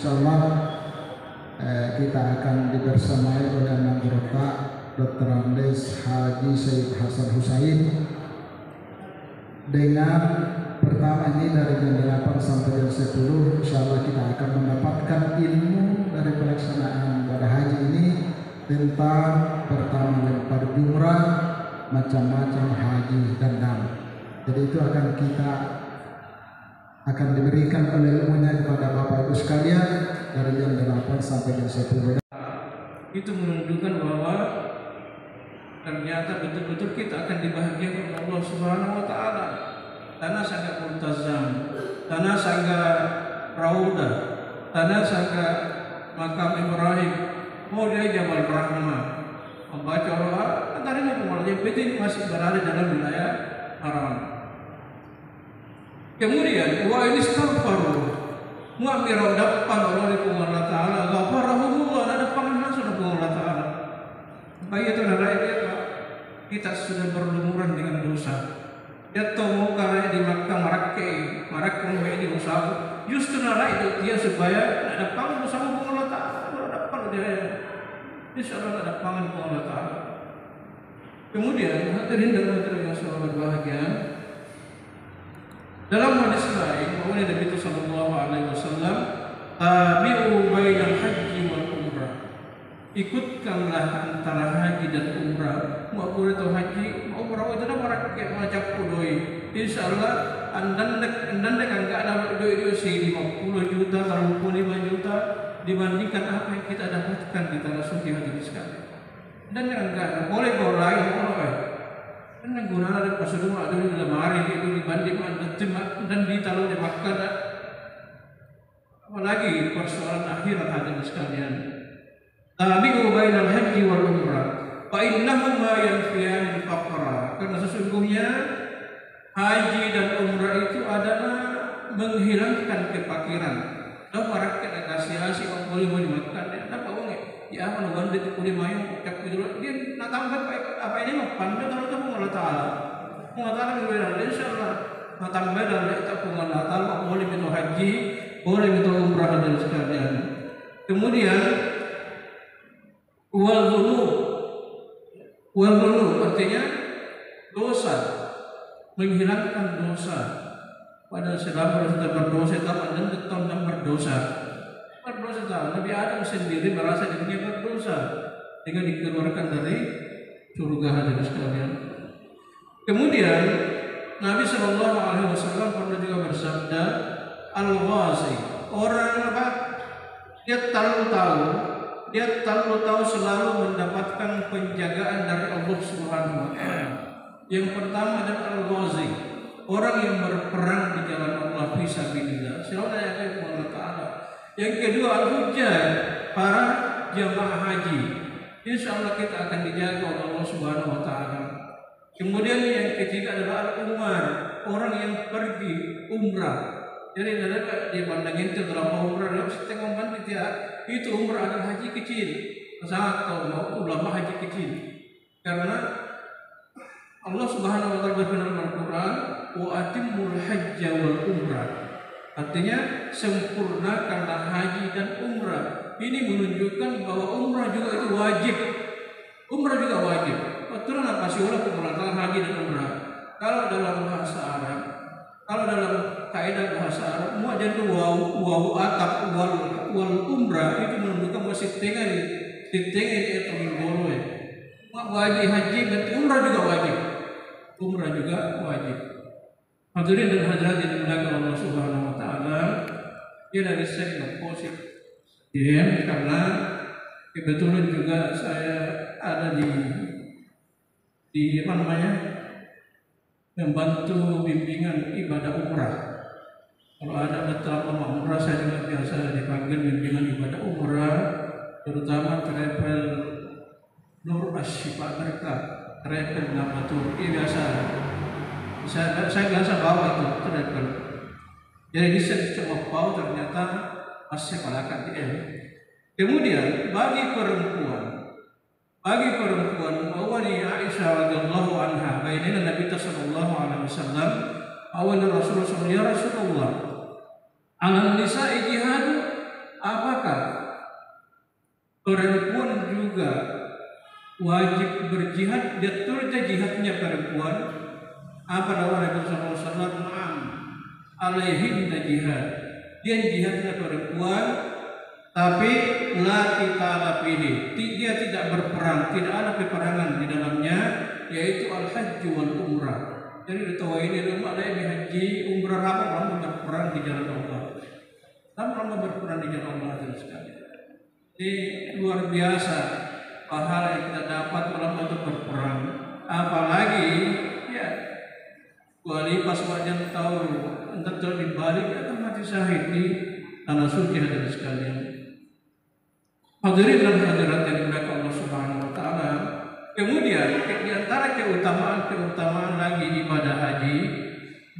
insyaallah kita akan dibersamai oleh Anggota Dr. Andes Haji Syed Hasan Husain dengan pertama ini dari jam 8 sampai jam 10. Insyaallah kita akan mendapatkan ilmu dari pelaksanaan ibadah haji ini tentang pertama lempar jumrah, macam-macam haji dan dam. Jadi itu akan diberikan oleh ilmunya kepada Bapak Ibu sekalian dari jam 8 sampai jam 10. Itu menunjukkan bahwa ternyata betul-betul kita akan dibahagiakan oleh Allah Subhanahu wa taala. Tanah sangga Multazam, tanah sangga Raudah, tanah sangga Makam Ibrahim, mau dia Jabal Rahmah. Membaca doa antaranya yang penting masih berada dalam wilayah haram. Kemudian wa ini istighfaru mu'amira dapat oleh Allah taala ghafarahumullah ada panganan sudah Allah taala. Baik itu kita sudah berlumuran dengan dosa. Dia tahu karena di Makkah Marakke di usaha justru nara itu dia supaya ada pangan bersama Allah taala berdapat dia insyaallah ada pangan Allah taala. Kemudian hadirin dan hadirat yang sangat berbahagia, dalam hadis lain bahwa Nabi sallallahu alaihi wasallam tabi'u bainal haji wal umrah, ikutkanlah antara haji dan umrah. Mau atau haji umrah itu dah Marakke macam puloi insyaallah andan enggak ada duit sih 50 juta 35 juta dibandingkan apa yang kita dapatkan di tanah suci haji sekali. Dan yang enggak boleh bawa lain dan menggunakan ada pasudung ada di dalam hari itu dibanding dan ditaruh di Makkah. Apalagi persoalan akhirat hadirin sekalian. Tabi'u bainal haji wal umrah fa innahuma yanfiyan faqra, karena sesungguhnya haji dan umrah itu adalah menghilangkan kefakiran. Dan Marakke kasih hasil boleh di Makkah dia apa wong ya mana bandit kulit mayu cap itu dia nak tambah apa ini mah pandai kalau tahu Allah taala berbeda insyaallah nak tambah dan tak pun Allah taala boleh itu haji boleh itu umrah dan sekalian. Kemudian wal dhunub artinya dosa, menghilangkan dosa. Pada selama sudah berdosa dan tetap berdosa Nabi Adam sendiri merasa dirinya berdosa sehingga dikeluarkan dari surga hadirin sekalian. Kemudian Nabi Shallallahu Alaihi Wasallam pernah juga bersabda, al-ghazi, orang apa? Dia terlalu tahu selalu mendapatkan penjagaan dari Allah Subhanahu Wa Taala. Yang pertama adalah al-ghazi, orang yang berperang di jalan Allah fisabilillah. Selalu ayat Allah Taala. Yang kedua al-hujjaj, para jamaah haji. Insyaallah kita akan dijaga oleh Allah Subhanahu Wa Taala. Kemudian yang ketiga adalah al-umar, orang yang pergi umrah. Jadi ada dibandingin itu dalam umrah dalam setengah panitia itu umrah adalah haji kecil. Sangat tahu ulama haji kecil. Karena Allah Subhanahu Wa Taala berfirman dalam Al-Qur'an, wa atimmul hajja wal umrah. Artinya sempurnakanlah haji dan umrah. Ini menunjukkan bahwa umrah juga itu wajib. Umrah juga wajib. Aturan apa sih ulah pemelaksana haji dan umrah? Kalau dalam bahasa Arab, kalau dalam kaidah bahasa Arab, muajjal itu wawu atap wal umrah itu menunjukkan masih tengah itu boleh. Wajib haji dan umrah juga wajib. Umrah juga wajib. Hadirin dan hadirat yang dimuliakan Allah Subhanahu Wa Taala, ia dari saya yang positif, karena kebetulan juga saya ada di apa namanya membantu bimbingan ibadah umrah. Kalau ada travel umrah saya juga biasa dipanggil bimbingan ibadah umrah, terutama travel Nur Asyifa Berkah, travel Namatur, ini biasa. Saya biasa bawa itu travel. Jadi saya coba bawa ternyata masih kalakan di Kemudian bagi perempuan awalnya Aisyah radhiyallahu anha bainana Nabi sallallahu alaihi wasallam awalnya Rasulullah sallallahu alaihi wasallam ala nisa'i jihad apa Perempuan juga wajib berjihad. Dia turja jihadnya perempuan. Apa dakwah Nabi sallallahu alaihi wasallam? Na'am, alaihinna jihad. Dia jihadnya perempuan, tapi la qitala fihi. Dia tidak berperang, tidak ada peperangan di dalamnya, yaitu al-hajj wal umrah. Jadi tahu ini rumah ada yang haji, umrah, lama berperang di jalan Allah. Lama berperang di jalan Allah sekali. Ini luar biasa pahala yang kita dapat dalam untuk berperang. Apalagi ya, wali pas wajan tahu entar dibalik akan mati syahid di tanah suci hadirin sekalian. Hadirin dan hadirat yang dimuliakan Allah Subhanahu wa taala. Kemudian di antara keutamaan lagi ibadah haji,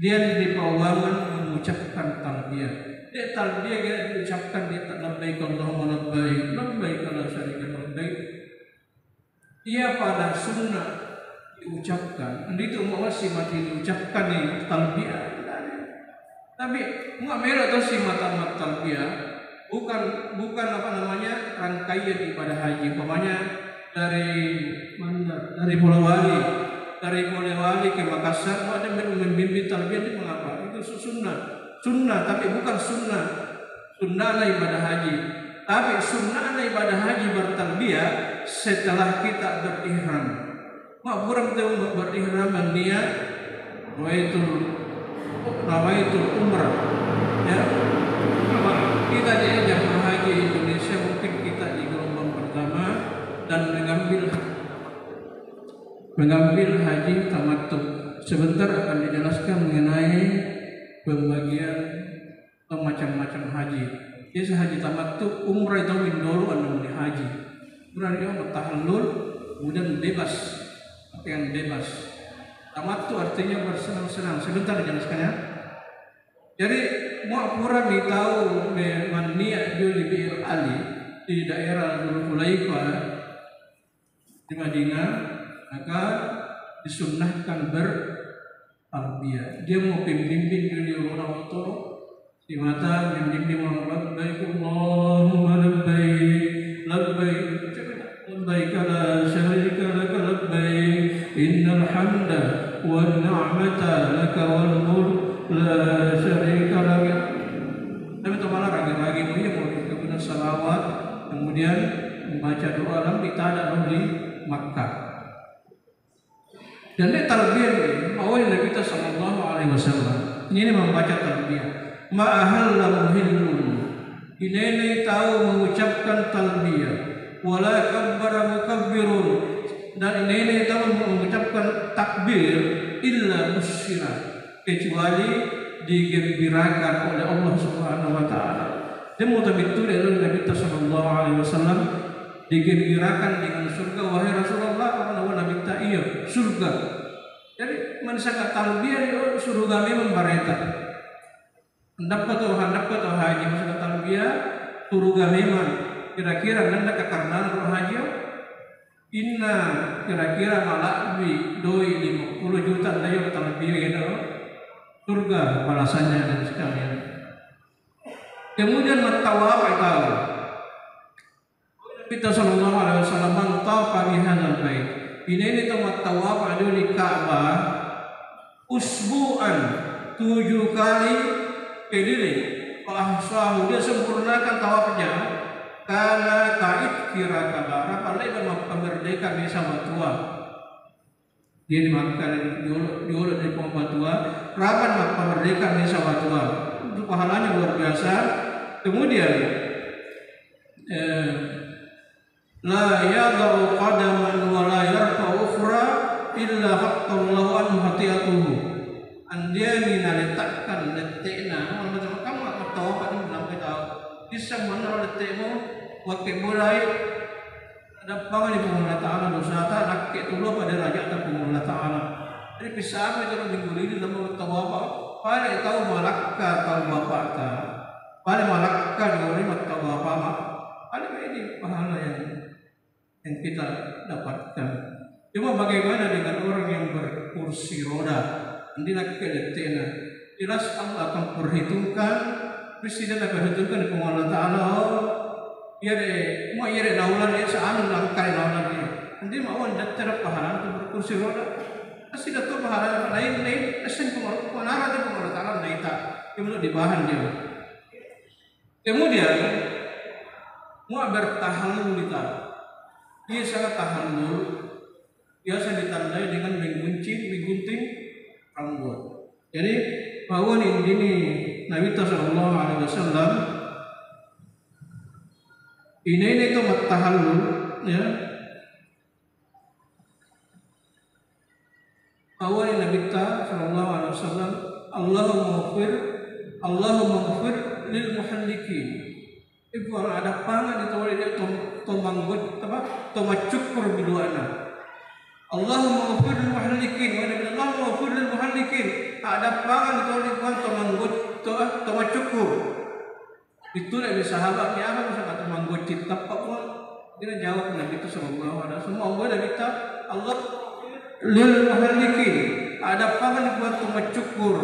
dia dibawakan mengucapkan talbiyah. Dia talbiyah dia diucapkan, dia tak labbaik Allahumma labbaik, labbaik la syarika labbaik. Ia pada sunnah diucapkan. Itu mau si mati diucapkan ni talbiyah. Tapi muak merah tu si mata talbiyah bukan apa namanya rangkaian ibadah haji. Umpamanya dari mana? Dari Polewali ke Makassar ada membimbing talbiyah itu mengapa? Itu sunnah tapi bukan sunnah ibadah haji. Tapi sunnah ibadah haji bertalbiyah setelah kita berihram. Mak kurang tahu berihram niat nawaitul umrah. Ya. Kita di jamaah haji Indonesia mungkin kita di gelombang pertama dan mengambil haji tamattu. Sebentar akan dijelaskan mengenai pembagian atau macam-macam haji. Jadi haji tamattu umrah itu dulu anu haji. Berarti dia tahallul kemudian bebas, pakaian bebas. Tamattu artinya bersenang-senang. Sebentar dijelaskannya. Jadi mu'apura tahu maniya Juli Bir Ali di daerah Dzulhulaifah di Madinah, maka disunnahkan bertalbiyah. Dia mau pimpin Juli orang itu di mata pimpin labbaik Allahumma labbaik labbaik labbaik la syarika lak labbaik innal hamda wan ni'mata laka wal mulk la syarika lak. Tapi teman lagi punya mau kemudian salawat, kemudian membaca doa lam ditada di Makkah. Dan ini talbiyah awal Nabi kita sallallahu alaihi wasallam. Ini membaca talbiyah. Ma'ahalla muhillun. Ini tahu mengucapkan talbiyah. Wala kabbara mukabbirun. Dan ini tahu mengucapkan takbir illa musyira, kecuali digembirakan oleh Allah Subhanahu wa taala. Dia mutabitul dari Nabi sallallahu alaihi wasallam digembirakan dengan surga. Wahai Rasulullah, apa Nabi ta iya surga. Jadi manusia talbiyah surga memang bareta. Hendak atau haji masalah talbiyah surga memang. Kira-kira nanda kekarnan roh haji inna kira-kira malakbi doi 50 juta dayo talbiyah gitu. Surga balasannya dan sekalian. Kemudian tawaf itu. Kita sallallahu alaihi wasallam tawafa bi hadzal bait. Ini tawaf ada di Ka'bah usbu'an 7 kali keliling. Ahsahu dia sempurnakan tawafnya. Kana kait kira kabar pandai memerdeka desa Batua. Dia dimakan dulu dari Pembatua, rapan memerdeka desa Batua. Itu pahalanya luar biasa. Kemudian la yadau qadaman wa la yarfa'u ukhra illa haqqallahu an hatiatuhu. Andia minaletakkan letekna macam kamu tak tahu apa ni dalam kita. Bisa mana letekmu waktu mulai ada pangan di Allah Taala dosa tak nak tulu pada raja atau Allah Taala. Jadi bisa apa itu minggu ini dalam tawaf pada tahu malakka tahu bapak ta. Pada malakka dari tawaf apa? Ada ini pahala yang kita dapatkan. Cuma bagaimana dengan orang yang berkursi roda? Nanti keletena. Jelas Allah akan perhitungkan. Presiden akan perhitungkan di Allah Taala. mau naulan sa anu langkai naulan dia. Nanti mau anda cara paharan tu berkursi roda. Pasti dato paharan lain asen pengarah tu pengetahuan naita. Kemudian dibahan dia. Kemudian mau bertahan kita. Ia sangat tahallul. Biasa ditandai dengan menggunting rambut. Jadi bahwa ini Nabi Sallallahu Alaihi Wasallam ini itu tahallul, ya. Bahwa Nabi Sallallahu Alaihi Wasallam Allahumma ghfir lil muhallikin. Ibu ada pangan itu dia tomanggut apa tomacukur biduana. Allahumma ghfir lil muhallikin wa nabi Allahumma ghfir lil muhallikin. Ada pangan itu dia tomanggut tomacukur. Itu dari sahabat ni apa masa kata manggut cita apa dia jawab Nabi itu sallallahu alaihi wasallam Allah Nabi Allah lil muhallikin ada pangan buat tomacukur.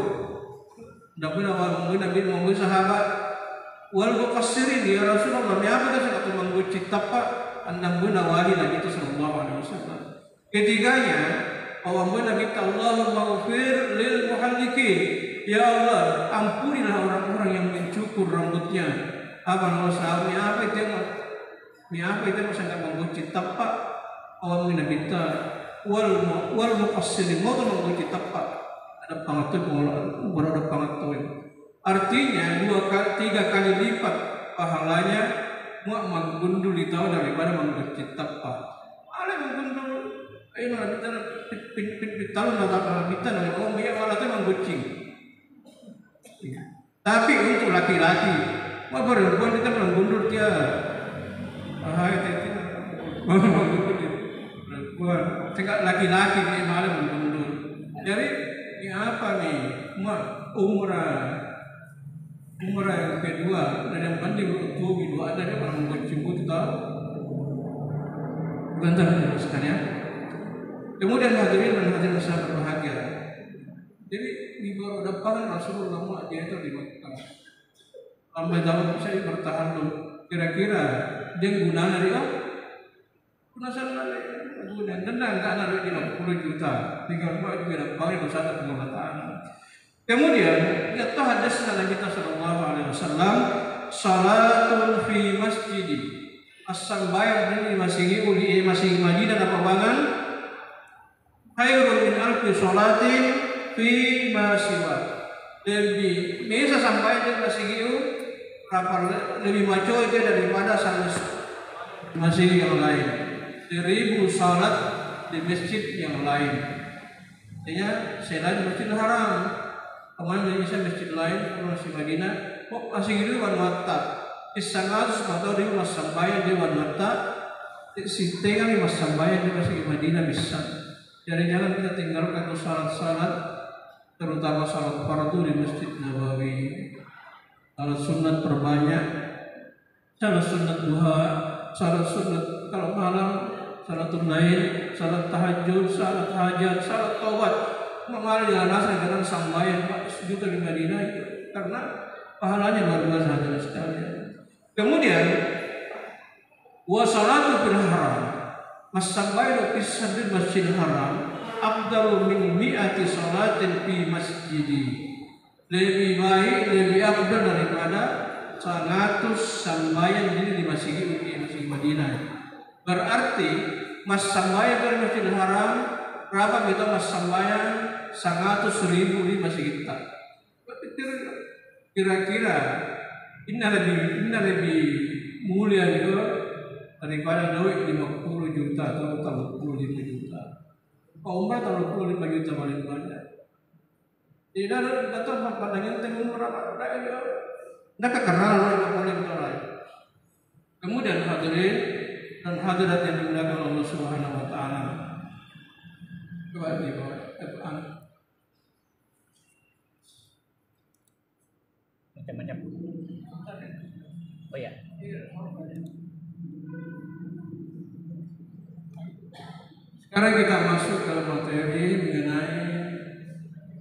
Nabi Nabi sahabat wal muqassirin ya Rasulullah ni apa dah kata manggut cita apa Nabi Nabi itu sallallahu alaihi wasallam. Ketiganya Allah Nabi Allahumma ghfir lil muhallikin. Ya Allah, ampunilah orang-orang yang mencukur rambutnya. Abang Allah apa itu masa mengguci tapak awam Nabi wal muqassirin mau mengguci tapak ada pangatuan berada pangatuan. Artinya 3 kali lipat pahalanya mau menggundul itu daripada mengguci tapak. Ada menggundul ayo Nabi kita nada kita nada orang dia malah tu mengguci. Tapi untuk laki-laki, mau perempuan kita menggundur dia. Itu perempuan. Sekarang laki-laki dia malah menggundur. Jadi ini apa nih? Umrah yang kedua dan yang penting untuk dua ada dia orang menjemput tahu. Bentar teruskan ya. Kemudian hadirin dan hadirin saya berbahagia. Jadi di baru depan Rasulullah Muhammad dia itu di Mekah. Sampai dalam bisa bertahan dulu. Kira-kira dia guna dari apa? Guna sana guna dendang kan ada 50 juta. 3 rumah itu tidak pakai dosa pengobatan. Kemudian kita hadis Nabi kita sallallahu alaihi wasallam salatul fi masjidi. As-sambayang di masjid Madinah apa bangan? Khairun min alfi salatin fi masiwa. Lebih bisa sampai dia masih itu lebih maco itu daripada masih yang lain. 1000 salat di masjid yang lain. Artinya selain Masjidil Haram, kemarin bisa masjid lain masih Madinah, kok masih itu wan mata. Isangat atau di mas sambayan di wan mata. Sitenya di mas sambayan di masjid Madinah bisa. Jadi jangan kita tinggalkan salat-salat terutama salat fardu di Masjid Nabawi. Salat sunat perbanyak, salat sunat duha, salat sunat kalau malam, salat lail, salat tahajud, salat hajat, salat taubat. Mengalir dengan asal dengan sambayan sejuta di Madinah itu karena pahalanya luar biasa hadirin sekalian. Kemudian wa salatu fil haram. Mas-sambayan fi sadril Masjidil Haram afdalu min mi'ati salatin fi masjidi. Lebih baik, lebih afdal daripada 100 sambayan di masjid Madinah. Berarti mas sambayan dari Masjidil Haram berapa kita mas sambayan 100.000 di masjid kita. Kira-kira ini lebih mulia itu daripada duit 50 juta atau 35 juta. Umrah 35 juta paling banyak. Tidak datang pandangan temu berapa ada. Tidak kenal orang paling lain. Kemudian hadirin dan hadirat yang dimuliakan Allah Subhanahu wa taala. Coba di bawah Al-Qur'an. Macam-macam. Oh ya. Sekarang kita masuk ke materi mengenai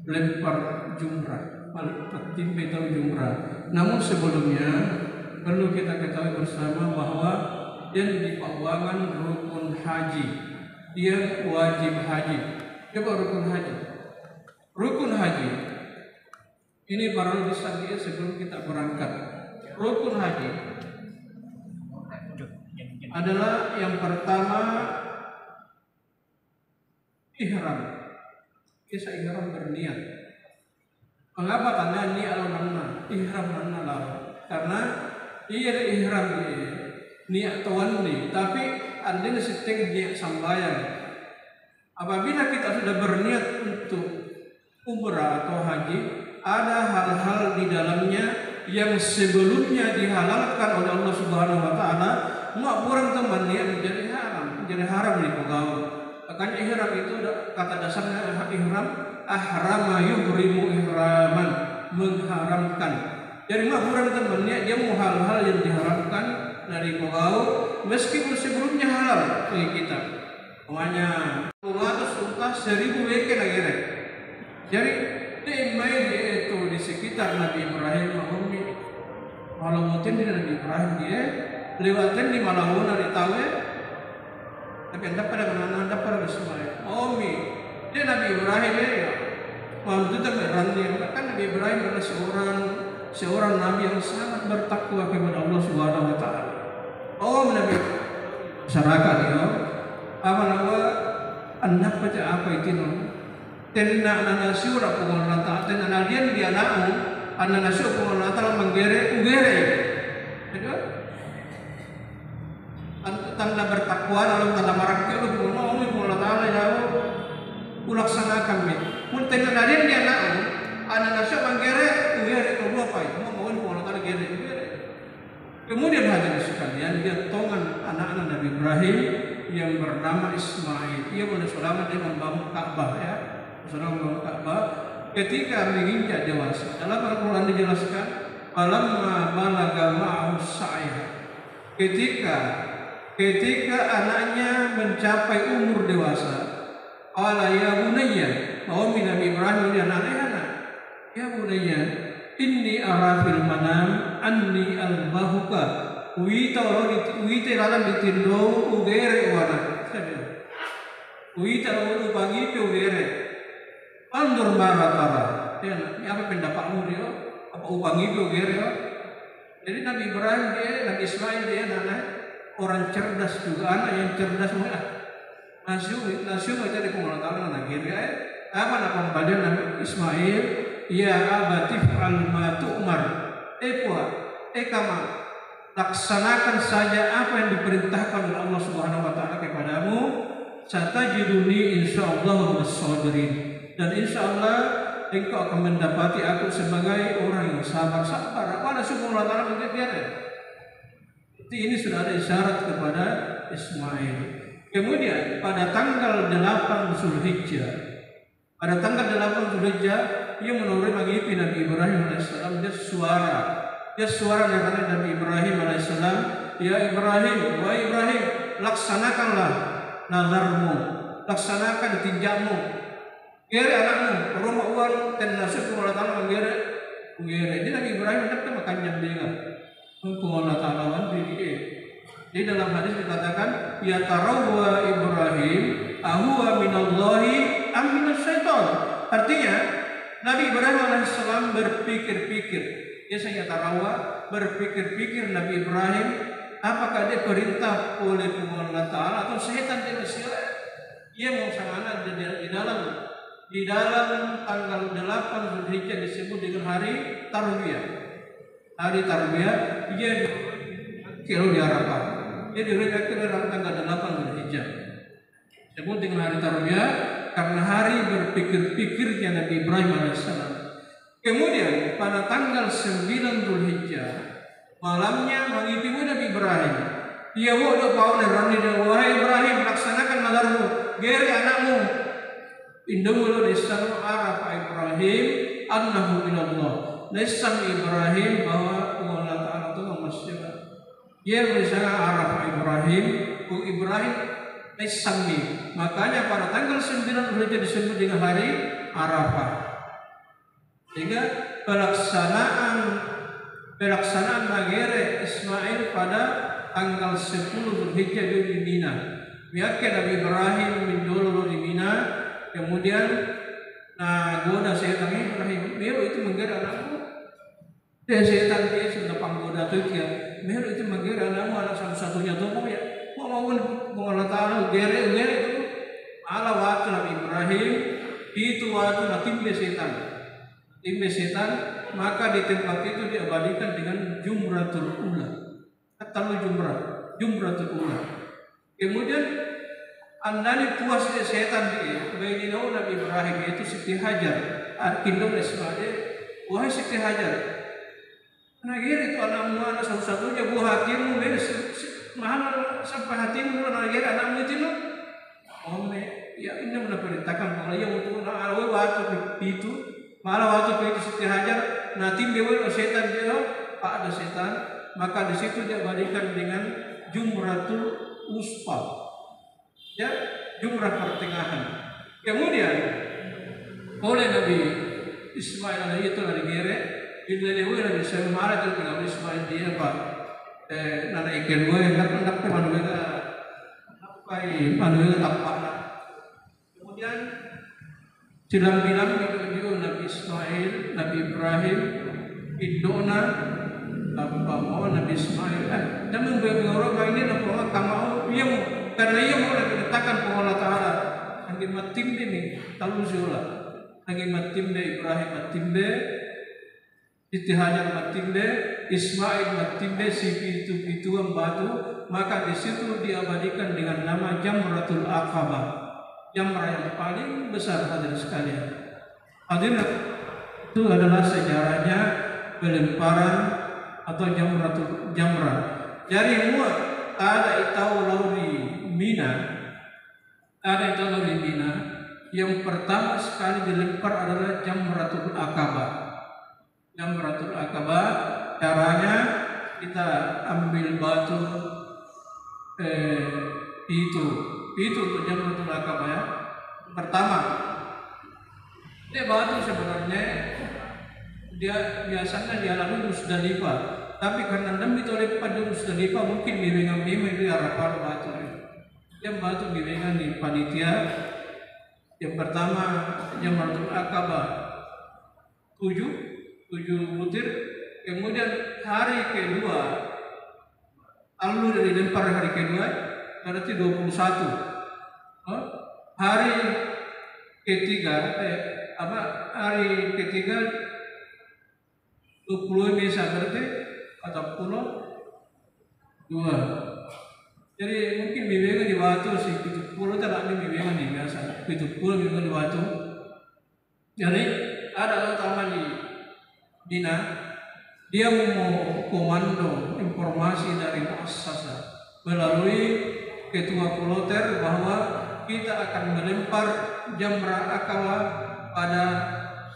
lempar jumrah, timbe atau jumrah. Namun sebelumnya perlu kita ketahui bersama bahwa dan di pauangan rukun haji. Dia wajib haji. Coba rukun haji. Rukun haji ini baru bisa dia sebelum kita berangkat. Rukun haji adalah yang pertama ihram. Kita ihram berniat. Mengapa karena ni alunanna ihram nanna law? Karena ia ihram niat tawalli, tapi andai seteng niat sambayang. Apabila kita sudah berniat untuk umrah atau haji, ada hal-hal di dalamnya yang sebelumnya dihalalkan oleh Allah Subhanahu wa taala, mak kurang teman niat menjadi haram di pegawai. Makanya ihram itu kata dasarnya ihram, ahrama yuhrimu ihraman, mengharamkan. Jadi mak kurang teman niat dia mau hal-hal yang diharamkan dari pegawai meskipun sebelumnya halal bagi kita. Namanya Ulatus untas 1000 weke lagi. Jadi temai itu di sekitar Nabi Ibrahim mahumi malamutin di Nabi Ibrahim dia lewatin di Malawuna di Tawe, tapi anda pada semua Omi dia Nabi Ibrahim ya mau itu tak berani kan Nabi Ibrahim adalah seorang nabi yang sangat bertakwa kepada Allah Subhanahu wa taala. Nabi masyarakat dia apa nama anak baca apa itu tenna ananasiura pengolata tenna nadian dia anakmu ananasiura pengolata menggere ugere betul tanda bertakwa dalam tanda maraknya lu pengolata pengolata jauh ulaksanakan mi pun tenna nadian dia anakmu ananasiura menggere ugere kalau apa mau pengolata gere ugere. Kemudian hadirin sekalian dia tongan anak-anak Nabi Ibrahim yang bernama Ismail. Ia boleh selamat dia membangun Ka'bah ya. Membangun Ka'bah ketika menginjak dewasa. Dalam Al-Quran dijelaskan, "Falamma balagha ma'ahu sa'ya." Ketika anaknya mencapai umur dewasa, qala ya bunayya, Nabi Ibrahim dia anak-anak. Ya bunayya, inni ara fil manam anni albahuka. Wita dalam ditindo ugere wana. Wita lalu pagi ugere. Pandur maratara. Ini apa pendapatmu dia? Apa ubangi ugere? Jadi Nabi Ibrahim dia, Nabi Ismail dia anak orang cerdas juga, anak yang cerdas mana? Nasyum aja di pengolahan anak dia. Apa nak pembalian Nabi Ismail? Ya abatif al matu'mar. Kama laksanakan saja apa yang diperintahkan oleh Allah Subhanahu wa taala kepadamu. Satajiduni insyaallah as-sabirin. Dan insyaallah engkau akan mendapati aku sebagai orang yang sabar. Apa Subhanahu wa taala menjadikan? Ini sudah ada isyarat kepada Ismail. Kemudian pada tanggal 8 Zulhijjah. Pada tanggal 8 Zulhijjah ia menurut mengipi Nabi Ibrahim alaihissalam dia suara dari Nabi Ibrahim alaihissalam, ya Ibrahim, wahai Ibrahim, laksanakanlah nazarmu, laksanakan tinjakmu, gere anakmu, rumah uang dan nasib Allah Taala menggere. Jadi Nabi Ibrahim tetap makan jambingan, Allah Taala di dalam hadis dikatakan, ya tarawwa Ibrahim, ahuwa minallahi am minasyaiton. Artinya Nabi Ibrahim alaihissalam berpikir-pikir. Dia saya tarawah berpikir-pikir Nabi Ibrahim apakah dia perintah oleh Allah Taala atau setan dia bersilat. Ia mau sangat di dalam tanggal 8 Zulhijjah disebut dengan hari Tarbiyah. Hari Tarbiyah ia kilo di Arafah. Dia diriwayatkan dalam tanggal 8 Zulhijjah. Disebut dengan hari Tarbiyah karena hari berpikir-pikirnya Nabi Ibrahim alaihissalam. Kemudian pada tanggal 9 Zulhijjah malamnya mengipimu Nabi Ibrahim. Dia wudhu paune rani dan wahai Ibrahim laksanakan nazarmu, gere anakmu. Indahulu lisan Arab Ibrahim annahu minallah. Lisan Ibrahim bahwa Allah Taala itu manusia. Dia lisan Arab Ibrahim, Ibrahim lisanni. Makanya pada tanggal 9 Zulhijjah disebut dengan hari Arafah. Sehingga pelaksanaan magere Ismail pada tanggal 10 Zulhijjah di Mina. Biarkan Nabi Ibrahim mendolo di Mina, kemudian goda setan Ibrahim. Melo itu menggerak anakmu. Setan dia sudah panggoda tu dia. Melo itu menggerak anakmu, anak satu-satunya tu ya. Mau Allah Taala gere itu. Ala waktu Nabi Ibrahim itu waktu timbe setan, maka di tempat itu diabadikan dengan Jumratul Ula. Kata Jumratul Ula. Kemudian andani puas setan dia, baginda Nabi Ibrahim itu Siti Hajar, Arkindom Ismail, wahai Siti Hajar, nagir itu anak satu-satunya buah hatimu, mahal sampai hatimu nagir anakmu itu no. Oh ya ini memerintahkan kalau yang untuk awal waktu itu, malah waktu itu Siti Hajar, nanti dewa setan dia, ada setan, maka di situ dia balikan dengan Jumratul Uspa, ya jumrah pertengahan. Kemudian oleh Nabi Ismail itu dari Gere, bila dewa Nabi Ismail marah itu dengan Ismail dia pak, nana ikan gue hendak manusia tapak. Kemudian bilang itu Nabi Ismail, Nabi Ibrahim, Indona, Nabi Ismail. Namun bagi orang ini nak kamau yang karena ia mau diletakkan Allah Taala. Angin matim ini tahu zula. Angin matim de Ibrahim matim de, Siti Hajar matim de, Ismail matim de, si itu batu. Maka di situ diabadikan dengan nama Jamratul Aqabah. Jamrah yang paling besar hadirin sekalian. Hadirin itu adalah sejarahnya pelemparan atau jamrah. Jadi muat ada itau lauri Mina. Yang pertama sekali dilempar adalah Jamratul Aqabah. Jamratul Aqabah caranya kita ambil batu itu untuk Jamratul Aqabah ya. Pertama, dia batu sebenarnya dia biasanya dialami Musdalifah, tapi karena demi tolak pada Musdalifah mungkin bimbingan di Arafah batu. Yang batu bimbingan di panitia. Yang pertama Jamratul Aqabah 7 butir. Kemudian hari kedua alur dilempar hari kedua berarti 21. Hari ketiga hari ketiga 20 Mesa berarti atau 2. Jadi mungkin bimbingan di batu sih 70 tak ada bimbingan di biasa 70 bimbingan di batu. Jadi ada utama di Dina, dia mau komando informasi dari muassasah melalui ketua kloter bahwa kita akan melempar Jamrah Aqabah pada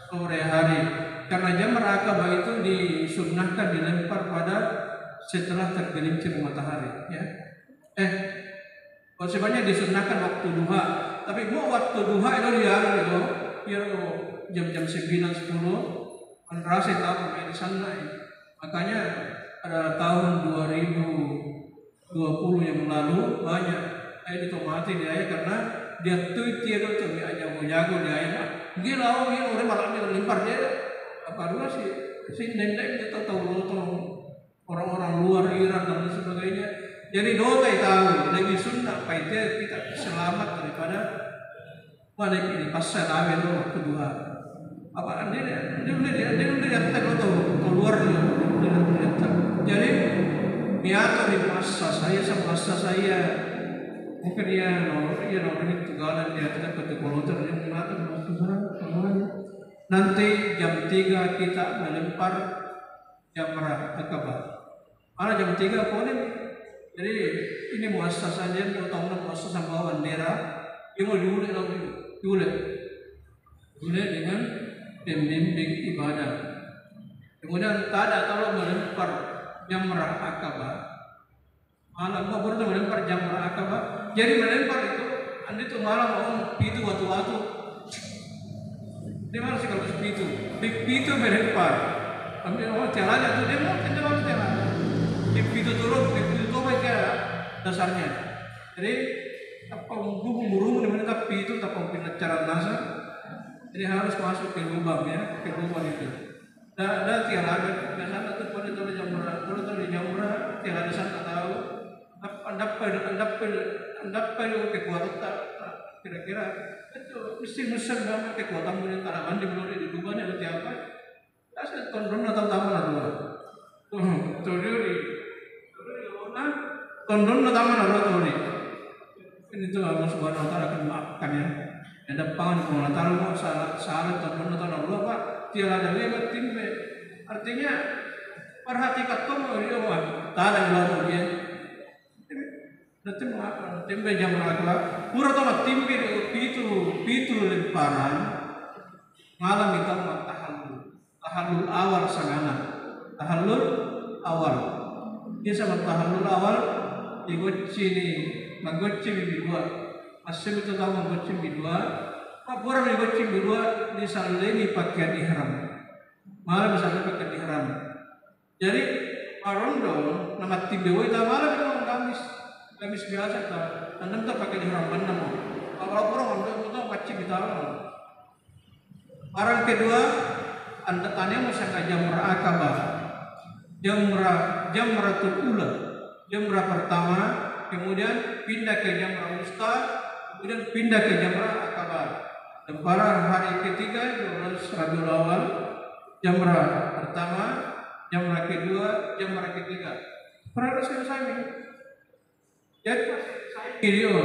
sore hari. Karena Jamrah Aqabah itu disunnahkan dilempar pada setelah tergelincir matahari. Ya. Sebenarnya disunnahkan waktu duha, tapi mau waktu duha itu dia jam-jam 9-10 rasa tahu di sana. Makanya pada tahun 2020 yang lalu banyak di tomati dia karena dia tweet dia tu jago dia gila orang malam dia lempar dia apa dulu si nenek kita tahu orang-orang luar Iran dan sebagainya. Jadi doa tahu lebih sunnah paitnya kita selamat daripada mana ini pasal awal waktu duha. Apa dia keluar dia. Jadi niat di masa saya mungkin dia ini Tegalan dia tidak ketekuloter yang mengatur nanti jam 3 kita melempar Jamrah Aqabah. Mana jam 3 boleh. Jadi ini muassasah dia utama muassasah bawa bendera yang mau diulek dengan pembimbing ibadah. Kemudian tak ada kalau melempar Jamrah Aqabah. Malam mau baru melempar Jamrah Aqabah. Jadi melempar itu, anda itu malam mau pitu waktu. Dia mana sih kalau pitu melempar. Ambil orang jalannya tu dia mau jalan. Pitu turun, pitu baik ya. dasarnya. Jadi tapang burung di mana tapi itu tapang pinacaran nasa. Jadi harus masuk ke lubang ya, ke lubang itu. Dan tiada ada biasanya tuh pada tahun jamura tiada ada sana tahu. Dapat kekuatan tak kira-kira itu mesti musim banget kekuatan punya tanaman di belum di lubang itu tiapa. Asal tondon atau taman dua. Tuh di mana tondon atau taman dua tuh. Ini tuh Allah Subhanahu Wa Taala akan maafkan ya. Ada pangan kalau taruh salah tondon atau dua pak tiada ada lewat timbe. Artinya perhatikan kamu dia mah tak ada lalu dia. Nanti maaf timbe jam berapa? Pura tahu timbe pitu lemparan malam itu tahallul awal sangana. Tahallul awal. Dia sama tahallul awal digocci ni, magocci bidua. Asal itu tahu magocci bidua. Apura magocci bidua disaleni pakaian ihram. Malam misalnya pakaian ihram. Jadi arondo nama timbe itu malam itu gamis biasa tak. Anda tak pakai ihram benar. Kalau orang itu macam bitaran. Orang kedua Anda tanya masalah jamrah akabah, jamratul ula, jamrah pertama, kemudian pindah ke jamrah wusta, kemudian pindah ke jamrah akabah. Dan pada hari ketiga 12 Rabiul Awal, jamrah pertama, jamrah kedua, jamrah ketiga. Pernah selesai ini? Jadi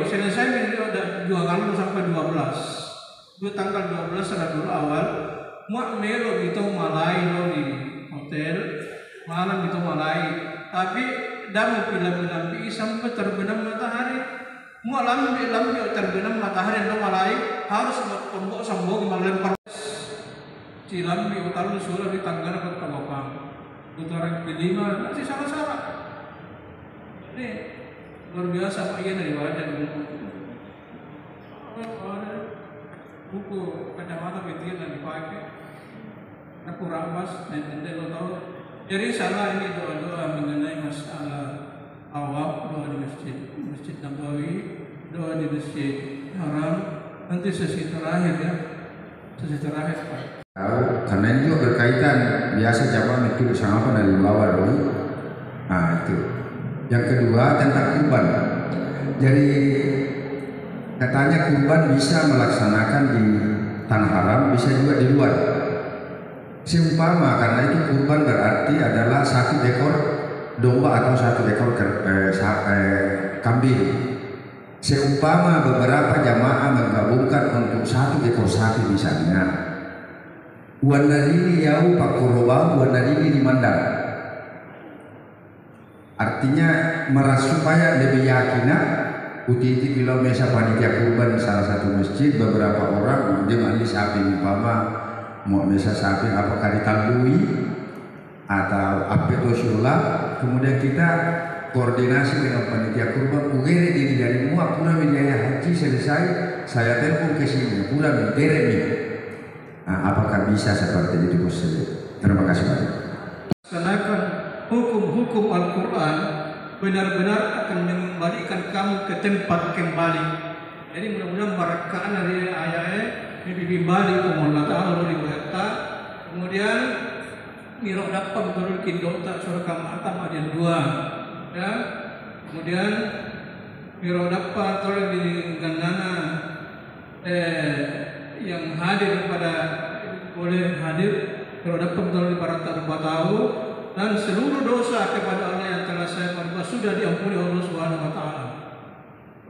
selesai ini ada 2 kali sampai 12. Tanggal 12 Rabiul Awal. Muak melo itu malai lo di hotel malam itu malai tapi damu bilang sampai terbenam matahari muak lambi terbenam matahari lo malai harus tombok sambung melempar si lambi utar sudah di tangga ke kabapang putaran kelima masih salah ini luar biasa pak iya dari wajah buku kacamata betina yang dipakai aku ramas dan lo tahu jadi salah ini doa-doa mengenai masalah awal doa di masjid Nabawi doa di masjid Haram nanti sesi terakhir ya sesi terakhir Pak karena ini juga berkaitan biasa jamaah itu sama apa dari bawah doi nah itu yang kedua tentang kurban jadi katanya kurban bisa melaksanakan di tanah haram, bisa juga di luar. Seumpama karena itu kurban berarti adalah 1 ekor domba atau 1 ekor kambing. Seumpama beberapa jamaah menggabungkan untuk 1 ekor sapi misalnya. Wanadini yau pakuroba, wanadini di mandar. Artinya supaya lebih yakinan Utiti bila mesa panitia kurban salah satu masjid beberapa orang dia mandi sapi umpama mau mesa sapi apakah ditandui atau apa usulah kemudian kita koordinasi dengan panitia kurban ugere diri dari muak pula biaya haji selesai saya telepon ke sini pula berderet nih apakah bisa seperti itu Bos? Terima kasih banyak. Karena hukum-hukum Al-Quran benar-benar akan mengembalikan kamu ke tempat kembali. Jadi mudah-mudahan barakaan dari ayat-ayat ini kembali ke Allah Ta'ala di berkata. Kemudian mirok dapat betul kindota surah Kamatan ayat 2. Ya. Kemudian mirok dapat oleh di Gandana yang hadir pada boleh hadir mirok dapat betul di Barata tahu. Dan seluruh dosa kepada Allah yang telah saya perbuat sudah diampuni Allah Subhanahu Wa Taala.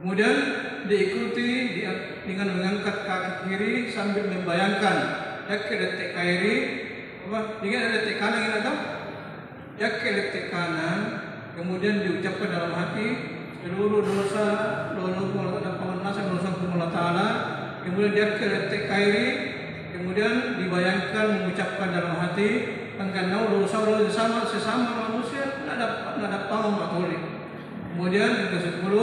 Kemudian diikuti dengan mengangkat kaki kiri sambil membayangkan ke detik kiri, dengan detik kanan ini ada, ke detik kanan, kemudian diucapkan dalam hati seluruh dosa Allah Taala, kemudian dia ke detik kiri, kemudian dibayangkan mengucapkan dalam hati. Karena dosa sesama manusia tidak ada paham matoli. Kemudian yang ke-10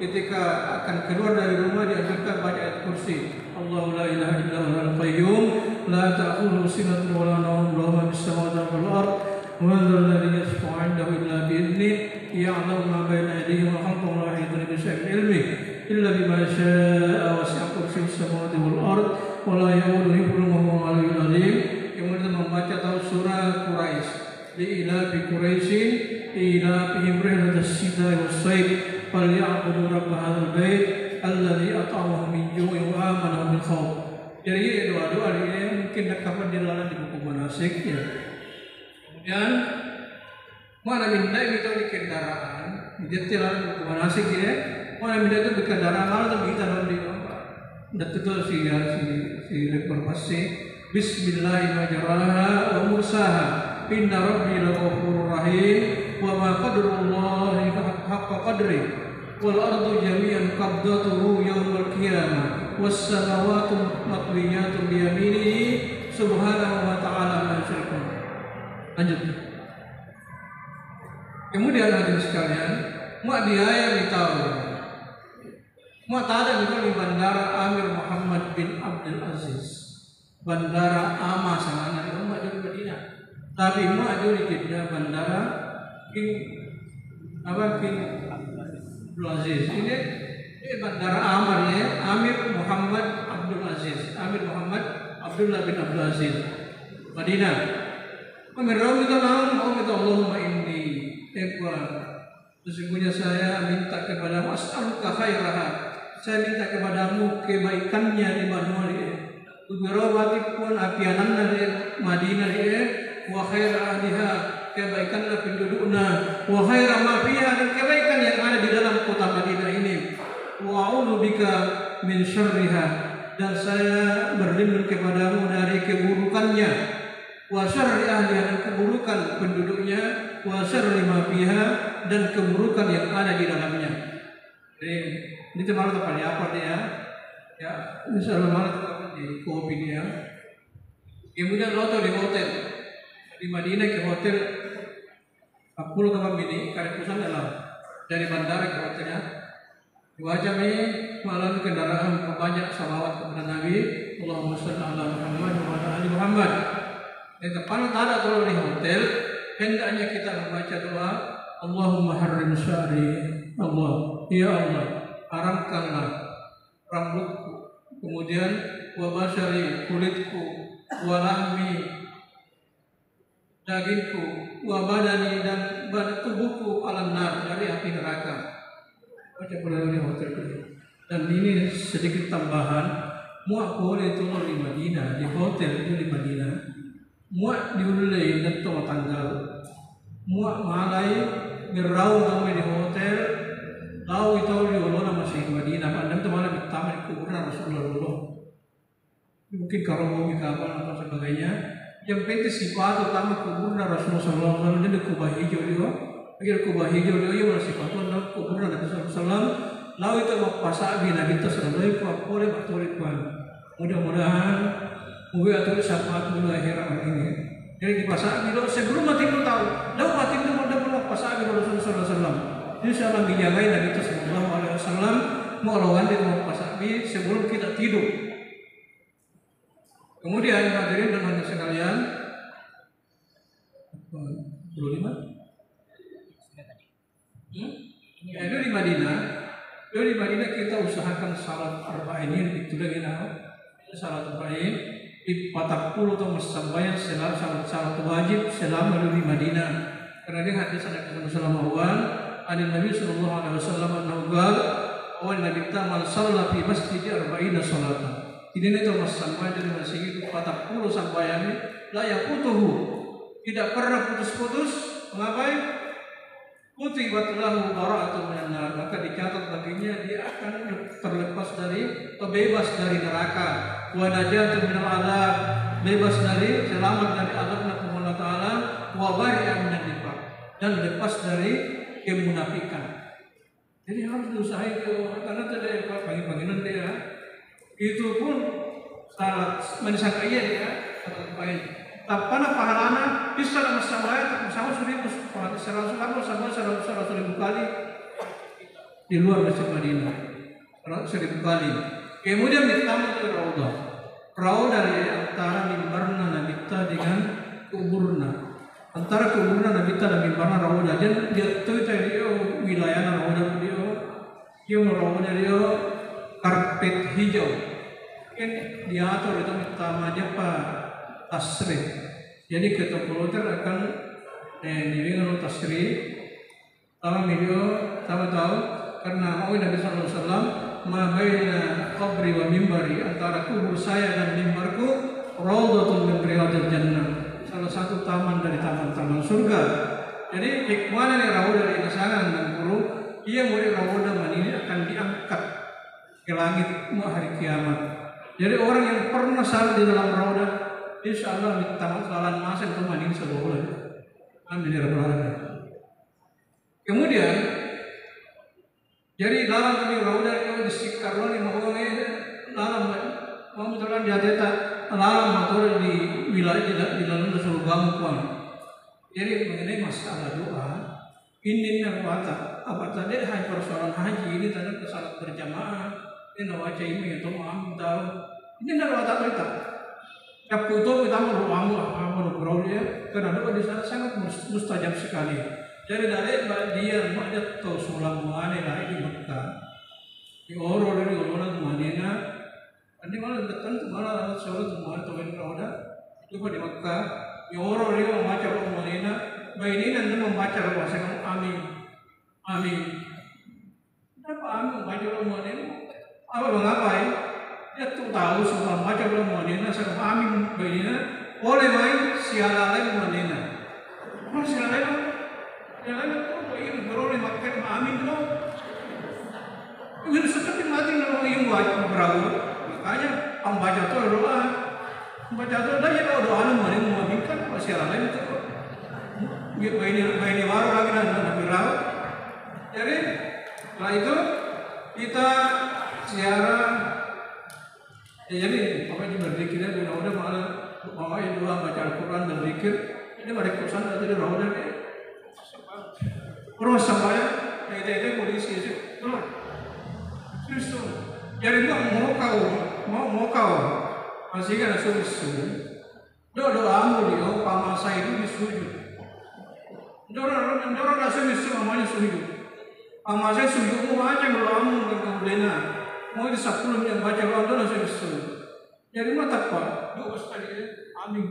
ketika akan keluar dari rumah diajarkan baca ayat kursi. Allahu la ilaha illa huwal qayyum la ta'khudhuhu sinatun wa la nawm lahu ma fis samawati wal ardh ومن ذا الذي يشفع عنده إلا بإذنه يعلم ما بين أيديهم وخلفهم ولا يحيطون بشيء من علمه إلا بما شاء وسع كرسيه السماوات والأرض ولا يؤوده حفظهما وهو العلي العظيم. Kemudian membaca surah Quraisy, li'ilafi Quraisyin ilafihim rihlatash shita'i was-sayf falyabudu rabb hadzal bait alladzi at'amahum min ju'in wa amanahum min khauf. Jadi doa-doa ini mungkin terdapat di dalam di buku manasik ya. Kemudian mana minta itu di kendaraan, detail buku manasik ya. Mana minta itu di kendaraan malah tapi kita dalam di apa? Detail si lekor pasti. Bismillahirrahmanirrahim wa mursaha inna rabbi laghafurur rahim wa ma qadrullahi haqqa qadri wal ardu jami'an qabdatuhu yawmal qiyamah was samawati matwiyatun bi yaminihi subhanahu wa ta'ala amma yusyrikun. Lanjut. Kemudian hadirin sekalian, mak diaya ditahu. Mak tada di Bandara Amir Muhammad bin Abdul Aziz. Bandara Ama sangat ada umat di Madinah. Tapi mak di Jeddah Bandara King Abdul Aziz. Ini Bandara Amar ya, Amir Muhammad Abdul Aziz. Amir Muhammad Abdullah bin Abdul Aziz. Madinah. Pemirsa kita mau minta Allahumma inni sesungguhnya saya minta kepada as'aluka khairaha. Saya minta kepadamu kebaikannya di mana Ubirawati pun apianan dari Madinah ini, wa khaira ahliha kebaikanlah penduduknya, wa khaira ma fiha dan kebaikan yang ada di dalam kota Madinah ini. Wa a'udzu bika min syarriha dan saya berlindung kepadamu dari keburukannya. Wa syarri ahliha dan keburukan penduduknya, wa syarri ma fiha dan keburukan yang ada di dalamnya. Jadi ini cuma apa dia? Ya, misalnya mana di kopi dia. Kemudian loto di hotel di Madinah ke hotel 10 kapal ini karena pusat dalam dari bandara ke hotelnya. Dua jam ini melalui kendaraan banyak salawat kepada Nabi Allahumma shalli ala Muhammad wa ala ali Muhammad. Dan depan ada kalau di hotel hendaknya kita membaca doa Allahumma harrim syari Allah ya Allah haramkanlah rambutku, kemudian wabashari kulitku, walahmi dagingku, wabadani dan badan tubuhku alam nar dari api neraka. Baca melalui hotel ini. Dan ini sedikit tambahan, muak boleh turun di Madinah, di hotel itu di Madinah. Muak diulai dan tolong tanggal. Muak malai berau kami di hotel. Tahu itu diulona masih di Madinah, anda itu malah pertama di kuburan Rasulullah. Mungkin kalau mau kapan atau sebagainya, yang penting sifat utama kuburan Rasulullah SAW di kubah hijau dia. Akhir kubah hijau dia masih sifat utama kuburan Rasulullah SAW. Lalu itu mau pasabi Nabi kita sallallahu alaihi wasallam. Mudah-mudahan mungkin atur syafaat mulai akhirat ini. Jadi di pasabi lo sebelum mati lo tahu, lalu mati itu mau dapat pasabi Rasulullah SAW. Insya Allah dijagain Nabi Sallallahu Alaihi Wasallam mau lawan di rumah pasabi sebelum kita tidur. Kemudian hadirin dan hadirat sekalian, 25. Itu di Madinah. Itu di Madinah kita usahakan salat arba'in ini ditulis salat arba'in di 40 atau sampai selama salat wajib selama di Madinah. Karena dia hadis ada Rasulullah Nabi sallallahu alaihi wasallam annahu qala wa nabi ta'ala shalla fi masjid 40 salatan. Ini itu sampai dari masjid 40 sampai la yaqutuhu. Tidak pernah putus-putus. Mengapa? Kutibat lahu bara'atun minan nar. Maka dicatat baginya dia akan terlepas dari atau bebas dari neraka. Wa najatun minal adzab. Bebas dari selamat dari azabnya Allah Taala wa bari'an minan nifaq. Dan lepas dari kemunafikan. Jadi harus diusahakan karena tadi pagi-pagi nanti ya itu pun salat mensangka iya dia atau baik. Tapi pahalana bisa dalam masalah sama 1.000 sama 1.000 kali di luar Masjid Madinah 1.000 kali. Kemudian ditambah ke Raudah dari antara mimbarna Nabi dengan kuburna. antara kuburan Nabi ta dan mimbarna Rauda dan dia tu tadi wilayah Rauda dia Rauda dia karpet hijau kan diatur itu utamanya Pak tasrih. Jadi ketua kloter akan dibilang tasrih sama video sama tahu karena Nabi sallallahu alaihi wasallam ma baina qabri wa mimbari, antara kubur saya dan mimbarku raudhatun min riyadil jannah, salah satu taman dari taman-taman surga. Jadi hikmahnya dari Rauda dari Nasangan dan Guru, ia murid Rauda ini akan diangkat ke langit hari kiamat. Jadi orang yang pernah salat di dalam Rauda, insya Allah di taman salat masa itu mandi sebulan. Amin ya rabbal alamin. Kemudian jadi dalam kami Rauda itu disikar lagi mau dalam mau jalan jateta dalam motor di wilayah di dalam surga mukuan. Jadi mengenai masalah doa ini yang kata apa tadi hai persoalan haji ini tadi salat berjamaah ini nawaca ini itu maaf tahu ini nak kata kita cap kutu kita mau amal beroleh karena doa di sana sangat mustajab sekali. Jadi dari dia banyak tahu sulam mana lagi di Mekah di orang dari orang Madinah nanti malah datang tu malah surat mana tu yang Rauda itu di Mekah di orang dari membaca orang Madinah baik ini nanti membaca bahasa kamu amin amin. Kenapa amin membaca orang Madinah apa mengapai dia tu tahu sulam baca orang Madinah saya amin baik ini oleh main sialalai Madinah apa sialalai yang lain itu ingin beroleh makan amin dong. Ingin seperti mati kalau ingin wajib beragu. Makanya pembaca itu doa. Pembaca itu dah ya doa anu mana mengaminkan masalah lain itu. Baini baru lagi nabi rawat. Jadi setelah itu kita siaran. Jadi apa yang berzikirnya bila udah malah mau doa baca Al-Quran dan zikir. Ini ada kesan dari Rauda ni. Orang sampai itu polisi itu, terus jadi mau kau masih kan sujud, doa amu dia pamasa itu disujud, dorang rasa mesti mamanya sujud, pamasa sujud mau aja doa amu dengan kemudian mau di 10 yang baca doa dorang sujud, jadi mata apa doa sekali amin.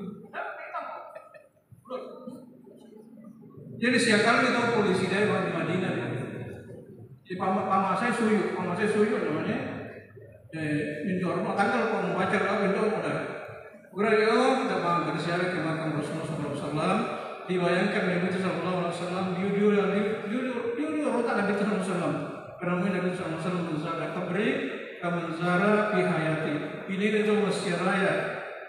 Jadi setiap kali kita polisi dari di Madinah di pamasai suyu namanya mendorong kalau mau baca doa mendorong udah berarti kita bangga bersiara ke makam Rasulullah SAW dibayangkan Nabi Sallallahu Alaihi Wasallam jujur rotan Nabi Sallallahu Alaihi Wasallam karena Nabi Sallallahu Alaihi Wasallam menzara kabri kamenzara pihayati ini itu masyaraya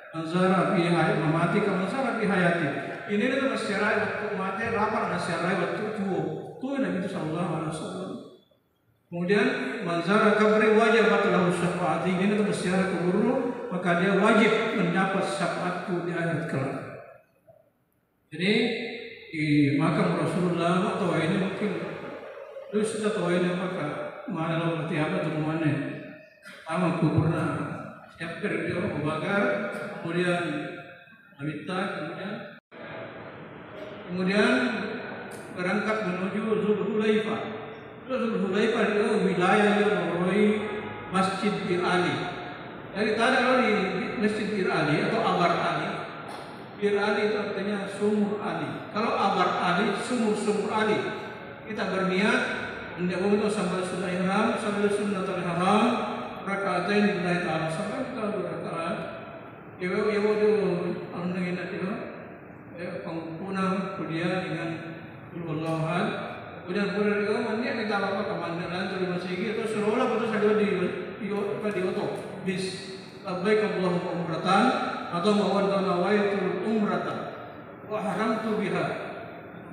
menzara pihayati mamati kamenzara pihayati. Ini itu masyarakat waktu mati rapar masyarakat waktu tua Nabi Sallallahu Alaihi Wasallam. Kemudian manzara kabri wajib lahu syafaat. Ini itu masyarakat kubur maka dia wajib mendapat syafaatku di akhirat kelak. Jadi di makam Rasulullah atau ini mungkin terus kita tahu ini apakah mana lo berarti apa tu mana sama kuburna siap kerja membakar kemudian minta kemudian berangkat menuju Zulhulaifah. Zulhulaifah itu wilayah yang melalui Masjid Bir Ali. Dari tadi kalau di Masjid Bir Ali atau Abar Ali, Bir Ali itu artinya sumur Ali. Kalau Abar Ali, sumur Ali. Kita berniat hendak untuk sampai sunnah ihram, sampai sunnatul ihram, rakaatain lillahi ta'ala sampai kita 2 rakaat. Ibu itu angin itu pengguna kuliah dengan Allahan. Kemudian itu nanti kita apa kemandangan dari masjid itu seolah betul saja di otot bis baik Allahumma umratan atau mawan nawaitul umratan wa haramtu biha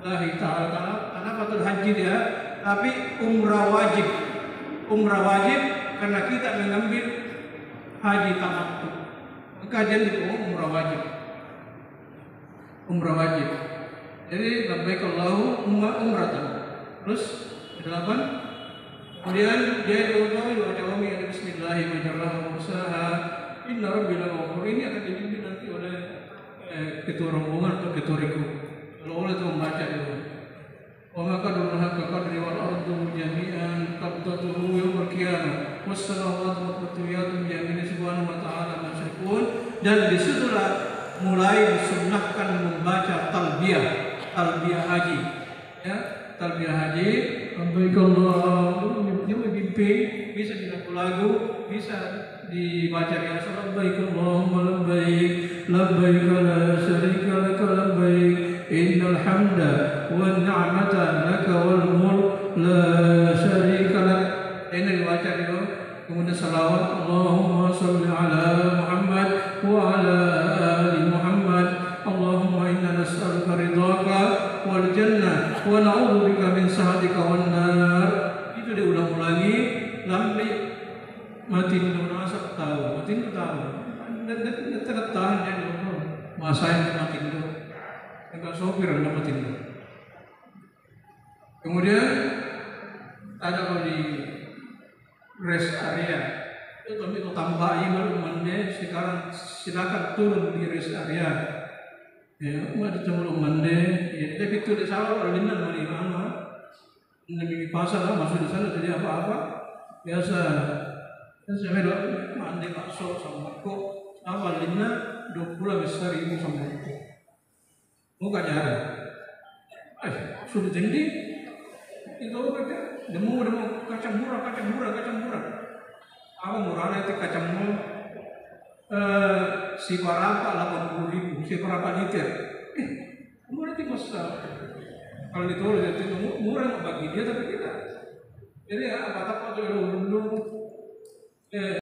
lahi ta'ala karena patut haji dia tapi umrah wajib karena kita mengambil haji tamattu maka jadi itu umrah wajib jadi labbaik Allahumma umratan terus ke-8 kemudian dia doa ya bismillahirrahmanirrahim inna rabbil ghafur ini akan dipimpin nanti oleh ketua rombongan atau ketua regu boleh tuh membaca itu. Wa ma qadarullah haqqa qadri wal ardu jami'an qabdatuhu yawmal qiyamah was samawati matwiyatun bi yaminihi subhanahu wa ta'ala ma yusyrikun. Dan disitulah mulai disunnahkan membaca talbiyah haji, ya, talbiyah haji. Labbaik Allahumma bisa lagu, bisa dibaca biasa. Labbaik Allahumma labbaik, labbaik la syarika laka labbaik, innal hamda wan ni'mata laka wal mulk la syarika lak. Ini dibaca itu. Kemudian salawat, Allahumma salli ala Muhammad wa ala ali Muhammad. Allahumma inna nas'aluka ridhaka wal jannah wa na'udzubika min sakhatika wan nar. Itu diulang-ulangi sampai mati merasa tahu, mati tahu. Dan tahan ya Allah. Masa yang mati itu. Enggak sopir yang mati itu. Kemudian ada kalau di rest area itu kami tambahin baru mandi. Sekarang silakan turun di rest area. Ya, ada cemuru mandi. Ya, tapi itu di sawah orang linan mandi mana? Nabi pasar lah masuk di sana jadi apa-apa. Biasa mandi bakso sama kok apa linan 20 besar ini sama itu. Muka jarang. Sudah jadi itu mereka demo kacang murah. Apa murahnya itu kacang murah? Si berapa 80.000, si berapa liter? Murah itu besar. Kalau ditolak itu murah bagi dia tapi kita. Jadi apa tuh belum